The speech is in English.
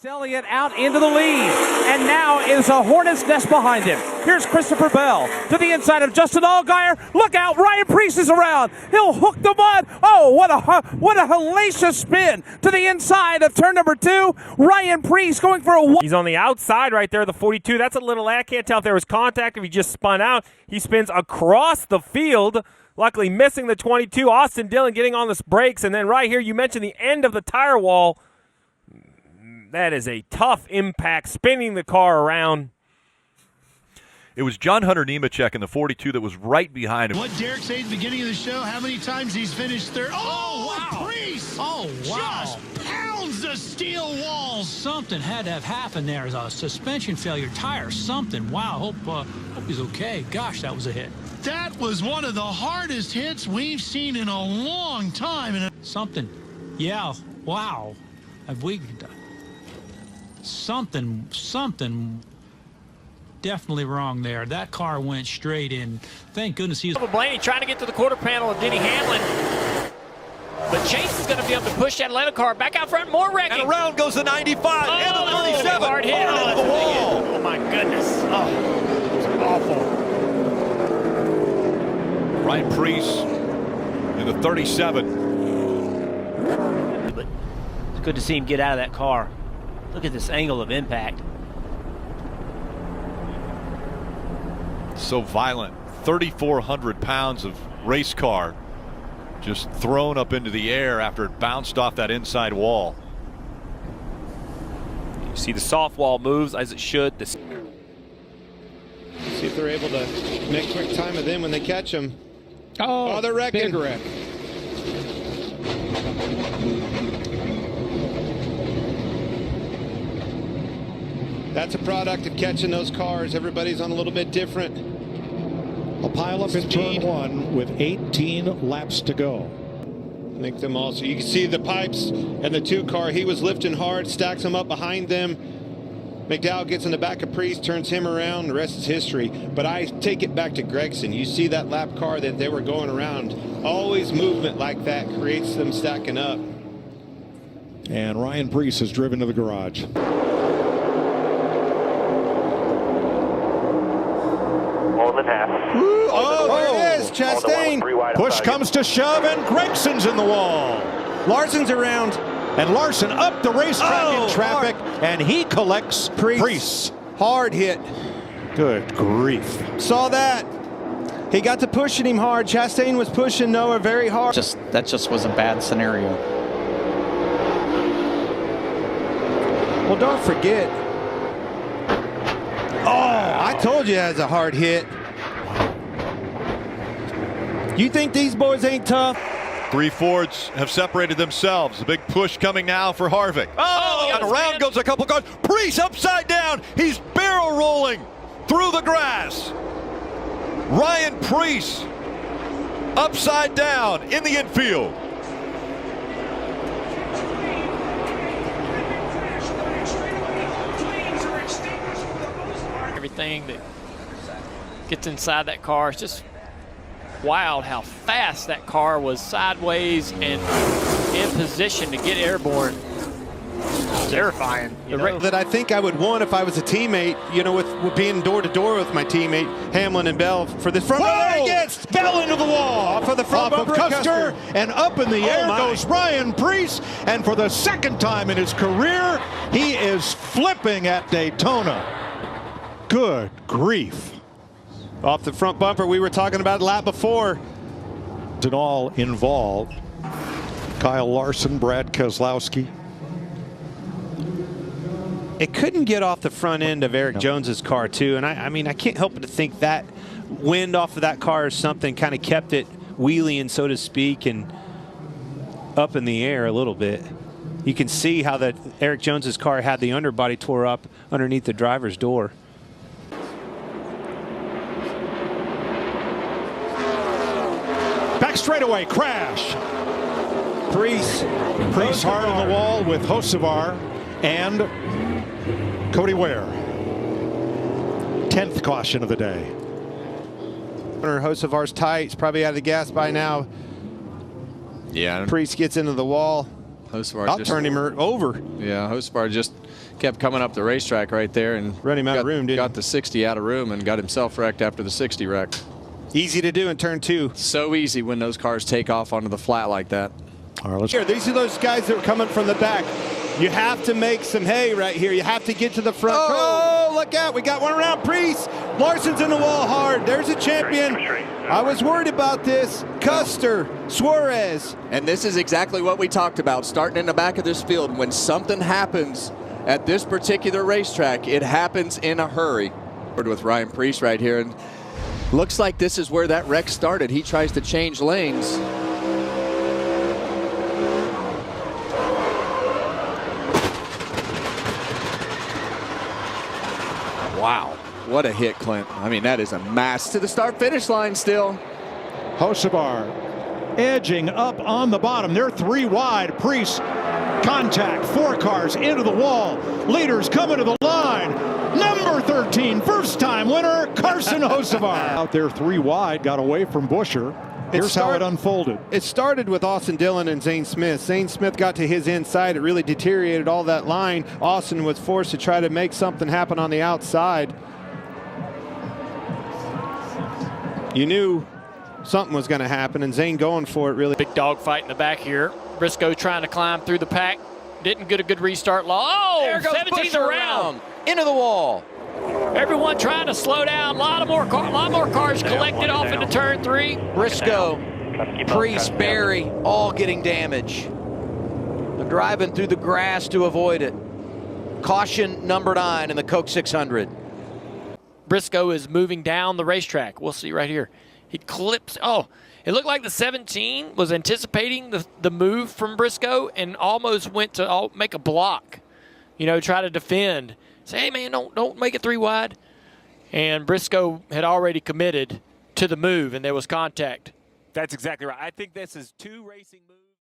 Chase Elliott out into the lead, and now is a hornet's nest behind him. Here's Christopher Bell to the inside of Justin Allgaier. Look out, Ryan Preece is around. He'll hook the mud. Oh, what a hellacious spin to the inside of turn number 2. Ryan Preece going for a... He's on the outside right there, the 42. That's a little... I can't tell if there was contact, if he just spun out. He spins across the field, luckily missing the 22. Austin Dillon getting on the brakes, and then right here, you mentioned the end of the tire wall. That is a tough impact, spinning the car around. It was John Hunter Nemechek in the 42 that was right behind him. What Derek said at the beginning of the show, how many times he's finished third. Oh, wow. Preece! Oh, wow. Just pounds the steel walls. Something had to have happened there. A suspension failure, tire, something. Wow, hope he's okay. Gosh, that was a hit. That was one of the hardest hits we've seen in a long time. Something. Yeah, wow. Have we... Something definitely wrong there. That car went straight in. Thank goodness he's... Blaney trying to get to the quarter panel of Denny Hamlin. But Chase is going to be able to push that Atlanta car back out front. More wrecking. And around goes the 95 and the 37. Hard hit. Into the wall. Oh, my goodness. Oh, it's awful. Ryan Preece in the 37. But it's good to see him get out of that car. Look at this angle of impact. So violent. 3,400 pounds of race car just thrown up into the air after it bounced off that inside wall. You see the soft wall moves as it should. See if they're able to make quick time of them when they catch them. Oh, they're wrecking. Big wreck. That's a product of catching those cars. Everybody's on a little bit different. A pile up in turn 1 with 18 laps to go. Make them all. So you can see the pipes and the 2 car. He was lifting hard, stacks them up behind them. McDowell gets in the back of Preece, turns him around. The rest is history. But I take it back to Gregson. You see that lap car that they were going around. Always movement like that creates them stacking up. And Ryan Preece is driven to the garage. Oh, there it is, Chastain. Push comes to shove, and Gregson's in the wall. Larson's around. And Larson up the racetrack in traffic, and he collects Preece. Hard hit. Good grief. Saw that. He got to pushing him hard. Chastain was pushing Noah very hard. That just was a bad scenario. Well, don't forget. Oh, I told you that was a hard hit. You think these boys ain't tough? 3 Fords have separated themselves. A big push coming now for Harvick. Oh, and around goes a couple cars. Preece upside down. He's barrel rolling through the grass. Ryan Preece upside down in the infield. Everything that gets inside that car is just wild how fast that car was sideways and in position to get airborne. Terrifying. That I think I would want if I was a teammate, you know, with being door to door with my teammate Hamlin and Bell for this front. Whoa! Gets Bell into the wall. Off of the front of Custer, and up in the air goes Ryan Preece, and for the second time in his career, he is flipping at Daytona. Good grief. Off the front bumper, we were talking about a lap before. And all involved. Kyle Larson, Brad Keselowski. It couldn't get off the front end of Eric Jones's car too, and I mean I can't help but to think that wind off of that car or something kind of kept it wheeling, so to speak, and up in the air a little bit. You can see how that Eric Jones's car had the underbody tore up underneath the driver's door. Back straightaway, crash. Preece hard on the wall with Hocevar and Cody Ware. 10th caution of the day. Hocevar's tight. He's probably out of the gas by now. Yeah. Preece gets into the wall. Hocevar I'll turn him over. Yeah, Hocevar just kept coming up the racetrack right there and run him out of room, got the 60 out of room and got himself wrecked after the 60 wreck. Easy to do in turn 2. So easy when those cars take off onto the flat like that. All right, let's Here, these are those guys that are coming from the back. You have to make some hay right here. You have to get to the front. Oh, look out. We got one around Preece. Larson's in the wall hard. There's a champion. I was worried about this. Custer, Suarez. And this is exactly what we talked about, starting in the back of this field. When something happens at this particular racetrack, it happens in a hurry. With Ryan Preece right here. And looks like this is where that wreck started. He tries to change lanes. Wow, what a hit, Clint. I mean, that is a mass to the start-finish line still. Hocevar edging up on the bottom. They're 3 wide. Preece, contact, 4 cars into the wall. Leaders coming to the line. Number 13, first-time winner, Carson Hocevar. Out there 3 wide, got away from Buescher. Here's how it unfolded. It started with Austin Dillon and Zane Smith. Zane Smith got to his inside. It really deteriorated all that line. Austin was forced to try to make something happen on the outside. You knew something was going to happen, and Zane going for it really. Big dog fight in the back here. Briscoe trying to climb through the pack. Didn't get a good restart. Oh, There goes 17th Buescher around. into the wall. Everyone trying to slow down. A lot more cars collected off into turn 3. Briscoe, Preece, Barry, all getting damage. They're driving through the grass to avoid it. Caution number 9 in the Coke 600. Briscoe is moving down the racetrack. We'll see right here. He clips. Oh, it looked like the 17 was anticipating the move from Briscoe and almost went to make a block. You know, try to defend. Say, hey, man, don't make it 3 wide. And Briscoe had already committed to the move, and there was contact. That's exactly right. I think this is 2 racing moves.